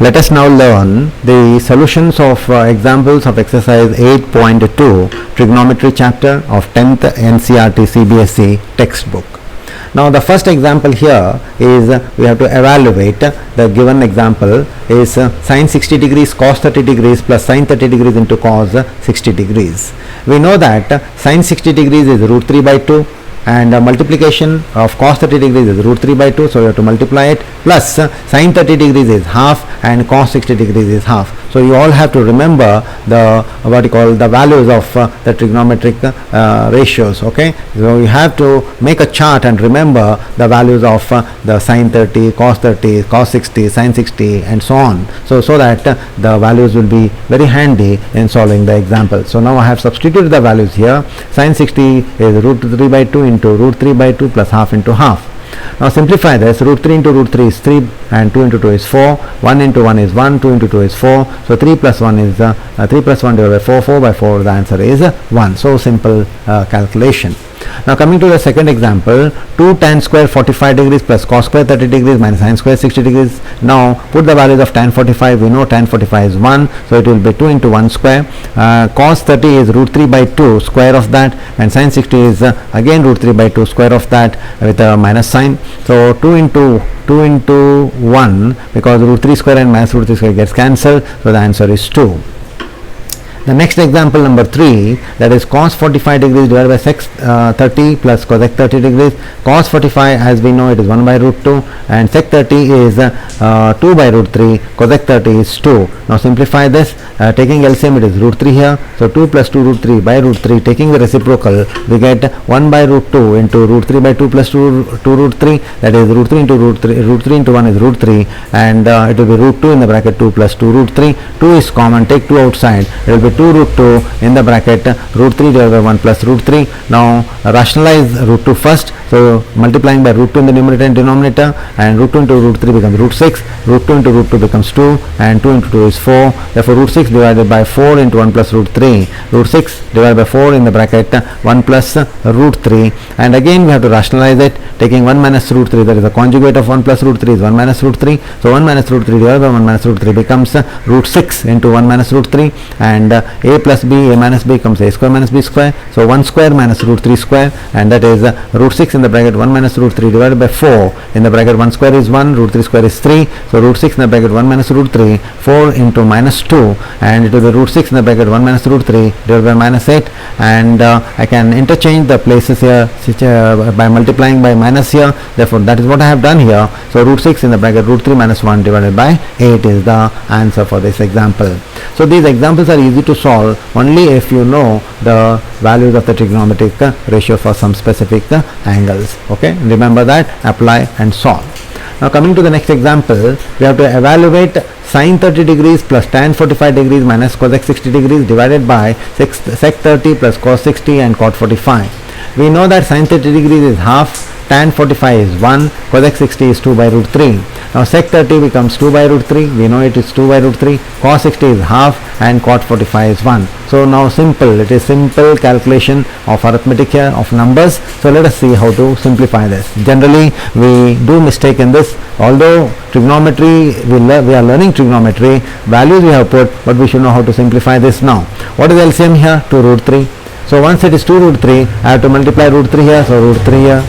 Let us now learn the solutions of examples of exercise 8.2 trigonometry chapter of 10th NCERT CBSE textbook. Now the first example here is we have to evaluate the given example is sin 60 degrees cos 30 degrees plus sin 30 degrees into cos 60 degrees. We know that sin 60 degrees is root 3 by 2 and multiplication of cos 30 degrees is root 3 by 2, so you have to multiply it, plus sin 30 degrees is half and cos 60 degrees is half. So you all have to remember the the values of the trigonometric ratios. Okay, so you have to make a chart and remember the values of the sin 30, cos 30, cos 60, sin 60 and so on, so that the values will be very handy in solving the example. So now I have substituted the values here. Sin 60 is root 3 by 2 into root 3 by 2 plus half into half. Now simplify this. Root 3 into root 3 is 3 and 2 into 2 is 4. 1 into 1 is 1, 2 into 2 is 4. So 3 plus 1 is 3 plus 1 divided by 4, 4 by 4, the answer is 1. So simple calculation. Now coming to the second example, 2 tan square 45 degrees plus cos square 30 degrees minus sin square 60 degrees. Now put the values of tan 45. We know tan 45 is 1, so it will be 2 into 1 square. Cos 30 is root 3 by 2 square of that, and sin 60 is again root 3 by 2 square of that with a minus sign. So 2 into 1, because root 3 square and minus root 3 square gets cancelled, so the answer is 2. The next example number 3, that is cos 45 degrees divided by sec 30 plus cosec 30 degrees. Cos 45, as we know, it is 1 by root 2 and sec 30 is 2 by root 3, cosec 30 is 2. Now simplify this, taking LCM it is root 3 here, so 2 plus 2 root 3 by root 3, taking the reciprocal we get 1 by root 2 into root 3 by 2 plus 2 root 3, that is root 3 into root 3 into 1 is root 3, and it will be root 2 in the bracket 2 plus 2 root 3. 2 is common, take 2 outside, it will be 2 root 2 in the bracket root 3 divided by 1 plus root 3. Now rationalize root 2 first, so multiplying by root 2 in the numerator and denominator, and root 2 into root 3 becomes root 6, root 2 into root 2 becomes 2, and 2 into 2 is 4, therefore root 6 divided by 4 into 1 plus root 3, root 6 divided by 4 in the bracket 1 plus root 3, and again we have to rationalize it, taking 1 minus root 3, that is the conjugate of 1 plus root 3 is 1 minus root 3, so 1 minus root 3 divided by 1 minus root 3 becomes root 6 into 1 minus root 3, and a plus b, a minus b becomes a square minus b square, so 1 square minus root 3 square, and that is root 6 in the bracket 1 minus root 3 divided by 4 in the bracket 1 square is 1, root 3 square is 3, so root 6 in the bracket 1 minus root 3, 4 into minus 2, and it will be root 6 in the bracket 1 minus root 3 divided by minus 8, and I can interchange the places here by multiplying by minus here, therefore that is what I have done here. So root 6 in the bracket root 3 minus 1 divided by 8 is the answer for this example. So these examples are easy to solve only if you know the values of the trigonometric ratio for some specific angles. Okay, remember that, apply and solve. Now coming to the next example, we have to evaluate sin 30 degrees plus tan 45 degrees minus cosec 60 degrees divided by sec 30 plus cos 60 and cot 45. We know that sin 30 degrees is half, tan 45 is 1, cosec 60 is 2 by root 3. Now sec 30 becomes 2 by root 3, we know it is 2 by root 3, cos 60 is half and cot 45 is 1. So now it is simple calculation of arithmetic here of numbers. So let us see how to simplify this. Generally we do mistake in this, although trigonometry, we are learning trigonometry, values we have put, but we should know how to simplify this now. What is LCM here? 2 root 3. So once it is 2 root 3, I have to multiply root 3 here, so root 3 here.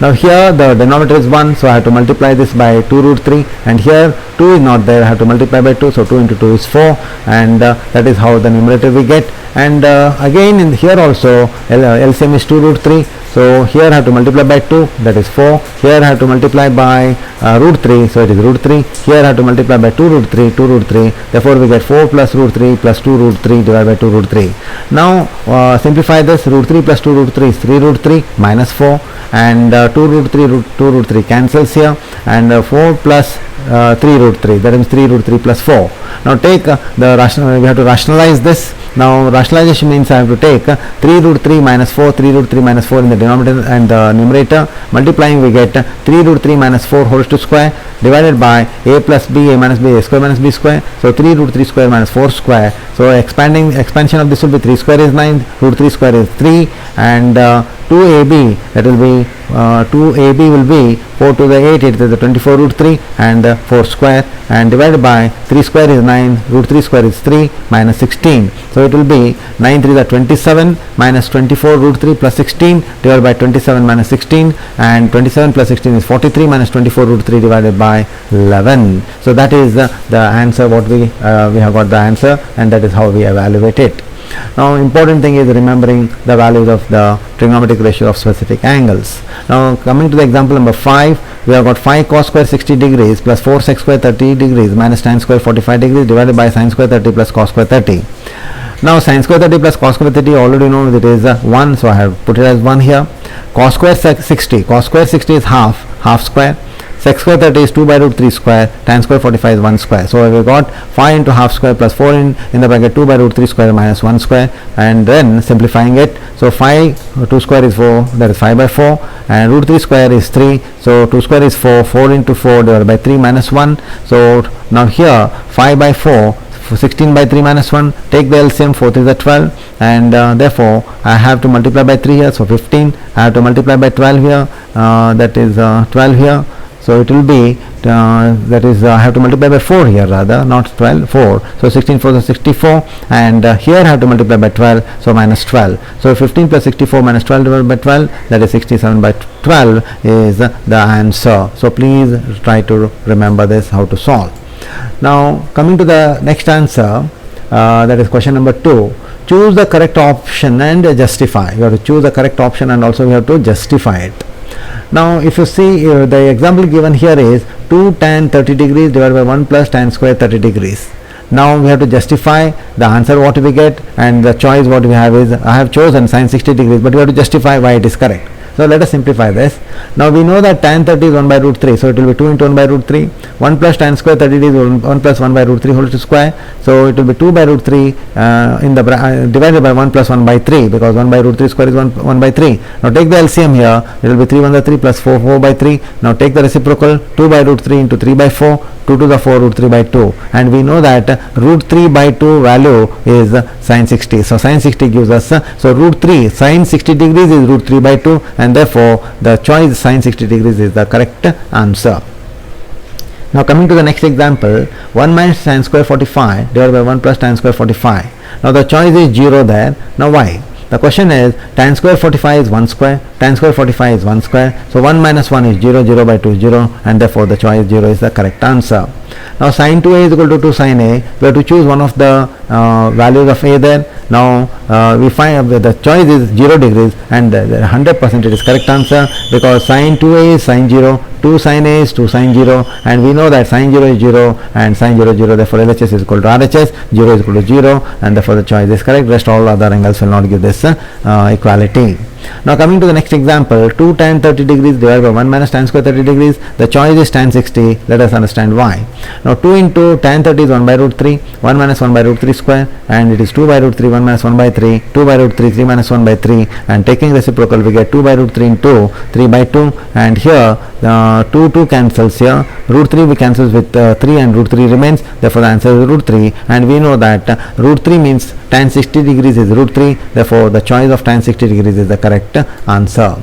Now here the denominator is 1, so I have to multiply this by 2 root 3, and here 2 is not there, I have to multiply by 2, so 2 into 2 is 4, and that is how the numerator we get. And again in here also LCM is 2 root 3, so here I have to multiply by 2, that is 4, here I have to multiply by root 3, so it is root 3, here I have to multiply by 2 root 3, therefore we get 4 plus root 3 plus 2 root 3 divided by 2 root 3. Now simplify this, root 3 plus 2 root 3 is 3 root 3 minus 4, and 2 root 3 cancels here, and 4 plus 3 root 3, that means 3 root 3 plus 4. Now take we have to rationalize this. Now rationalization means I have to take 3 root 3 minus 4, 3 root 3 minus 4 in the denominator and the numerator, multiplying we get 3 root 3 minus 4 whole to square, divided by a plus b, a minus b, a square minus b square. So 3 root 3 square minus 4 square. So expansion of this will be 3 square is 9, root 3 square is 3, and 2ab, that will be 2ab will be 4 to the 8, it is the 24 root 3 and 4 square, and divided by 3 square is 9, root 3 square is 3 minus 16. So it will be 9 3 is 27 minus 24 root 3 plus 16 divided by 27 minus 16, and 27 plus 16 is 43 minus 24 root 3 divided by 11. So that is the answer. What we have got the answer, and that is how we evaluate it. Now important thing is remembering the values of the trigonometric ratio of specific angles. Now coming to the example number 5, we have got 5 cos square 60 degrees plus 4 sec square 30 degrees minus tan square 45 degrees divided by sin square 30 plus cos square 30. Now sin square 30 plus cos square 30 already know that it is 1, so I have put it as 1 here. Cos square 60, cos square 60 is half square. Sec square 30 is 2 by root 3 square, tan square 45 is 1 square. So we got 5 into half square plus 4 in the bracket 2 by root 3 square minus 1 square, and then simplifying it. So 5 2 square is 4, that is 5 by 4, and root 3 square is 3, so 2 square is 4, 4 into 4 divided by 3 minus 1. So now here 5 by 4, 16 by 3 minus 1, take the LCM, 4 3 is 12, and therefore I have to multiply by 3 here, so 15. I have to multiply by 12 here, that is 12 here. So it will be that is I have to multiply by 4 here, rather not 12, 4. So 16 4 is 64, and here I have to multiply by 12, so minus 12. So 15 plus 64 minus 12 divided by 12, that is 67 by 12 is the answer. So please try to remember this, how to solve. Now coming to the next answer, that is question number 2. Choose the correct option and justify. You have to choose the correct option and also you have to justify it. Now if you see the example given here is 2 tan 30 degrees divided by 1 plus tan square 30 degrees. Now we have to justify the answer what we get, and the choice what we have is I have chosen sin 60 degrees, but we have to justify why it is correct. So let us simplify this. Now we know that tan 30 is 1 by root 3, so it will be 2 into 1 by root 3. 1 plus tan square 30 is 1 plus 1 by root 3 whole to square, so it will be 2 by root 3 in the divided by 1 plus 1 by 3, because 1 by root 3 square is 1 by 3. Now take the LCM here, it will be 3 1 the 3 plus 4 by 3. Now take the reciprocal, 2 by root 3 into 3 by 4, 2 to the 4 root 3 by 2, and we know that root 3 by 2 value is sin 60. So sin 60 gives us, so root 3 sin 60 degrees is root 3 by 2, and therefore the choice sin 60 degrees is the correct answer. Now coming to the next example, 1 minus tan square 45 divided by 1 plus tan square 45. Now the choice is 0 there. Now why? The question is tan square 45 is 1 square, tan square 45 is 1 square, so 1 minus 1 is 0, 0 by 2 is 0, and therefore the choice 0 is the correct answer. Now sin 2a is equal to 2 sin a, we have to choose one of the values of a there. Now we find the choice is 0 degrees, and 100% it is correct answer, because sin 2a is sin 0, 2 sin a is 2 sin 0, and we know that sin 0 is 0 and sin 0 is 0, therefore LHS is equal to RHS, 0 is equal to 0, and therefore the choice is correct. Rest all other angles will not give this equality. Now coming to the next example, 2 tan 30 degrees divided by 1 minus tan square 30 degrees, the choice is tan 60. Let us understand why. Now 2 into tan 30 is 1 by root 3, 1 minus 1 by root 3 square, and it is 2 by root 3, 1 minus 1 by 3, 2 by root 3, 3 minus 1 by 3, and taking reciprocal we get 2 by root 3 into 3 by 2, and here 2 cancels here, root 3 we cancels with 3 and root 3 remains, therefore the answer is root 3, and we know that root 3 means tan 60 degrees is root 3, therefore the choice of tan 60 degrees is the correct answer.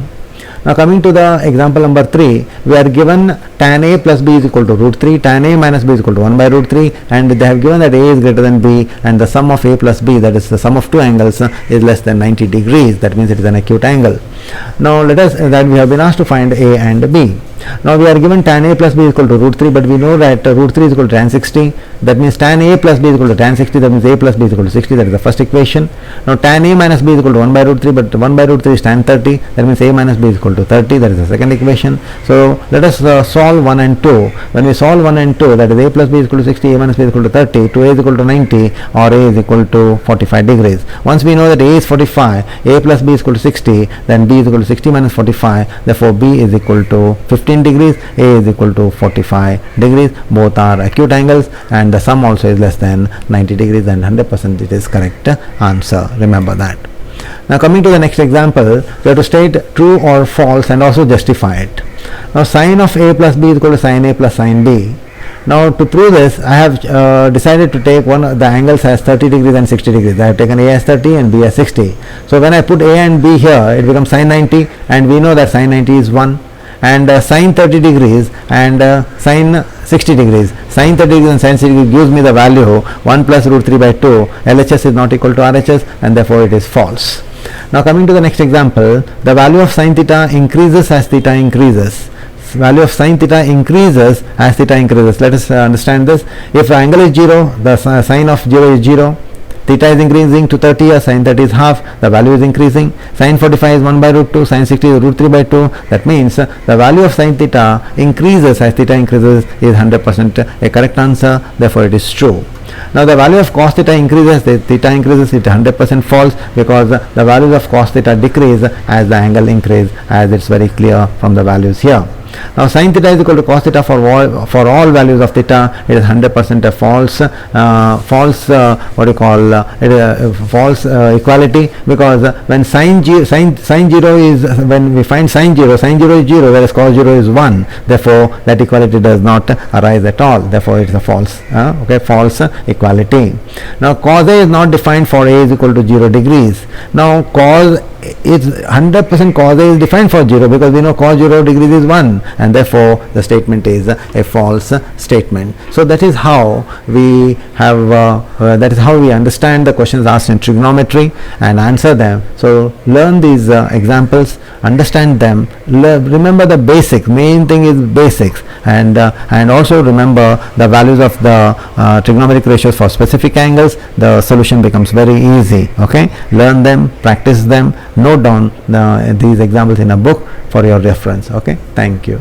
Now coming to the example number 3, we are given tan a plus b is equal to root 3, tan a minus b is equal to 1 by root 3, and they have given that a is greater than b, and the sum of a plus b, that is the sum of two angles, is less than 90 degrees. That means it is an acute angle. Now let us that we have been asked to find a and b. Now we are given tan a plus b is equal to root 3, but we know that root 3 is equal to tan 60. That means tan a plus b is equal to tan 60. That means a plus b is equal to 60. That is the first equation. Now tan a minus b is equal to 1 by root 3, but 1 by root 3 is tan 30. That means a minus b is equal to 30. That is the second equation. So let us solve 1 and 2. When we solve 1 and 2, that is a plus b is equal to 60, a minus b is equal to 30, 2a is equal to 90, or a is equal to 45 degrees. Once we know that a is 45, a plus b is equal to 60, then b is equal to 60 minus 45. Therefore b is equal to 15 degrees, a is equal to 45 degrees. Both are acute angles, and the sum also is less than 90 degrees, and 100% it is correct answer. Remember that. Now coming to the next example, we have to state true or false and also justify it. Now sine of A plus B is equal to sine A plus sine B. Now to prove this, I have decided to take one of the angles as 30 degrees and 60 degrees. I have taken A as 30 and B as 60. So when I put A and B here, it becomes sine 90, and we know that sine 90 is 1. And sine 30 degrees and sine 60 degrees. Sine 30 degrees and sine 60 degrees gives me the value 1 plus root 3 by 2. LHS is not equal to RHS, and therefore it is false. Now coming to the next example, the value of sine theta increases as theta increases. Value of sine theta increases as theta increases. Let us understand this. If the angle is 0, the sine of 0 is 0. Theta is increasing to 30, or sine 30 is half, the value is increasing. Sine 45 is 1 by root 2, sine 60 is root 3 by 2. That means the value of sine theta increases as theta increases is 100% a correct answer, therefore it is true. Now the value of cos theta increases, the theta increases, it is 100% false, because the values of cos theta decrease as the angle increase, as it's very clear from the values here. Now sin theta is equal to cos theta for all values of theta. It is 100% a false equality, because when sin 0 is, when we find sin 0 is 0, whereas cos 0 is 1. Therefore that equality does not arise at all. Therefore it is a false false equality. Now cos A is not defined for A is equal to 0 degrees. Now cos is 100% cos A is defined for 0, because we know cos 0 degrees is 1, and therefore the statement is a false statement. So that is how we have understand the questions asked in trigonometry and answer them. So learn these examples, understand them, remember the basics. Main thing is basics, and also remember the values of the trigonometric ratios for specific angles. The solution becomes very easy. Okay, learn them, practice them, note down these examples in a book for your reference. Okay, thank you.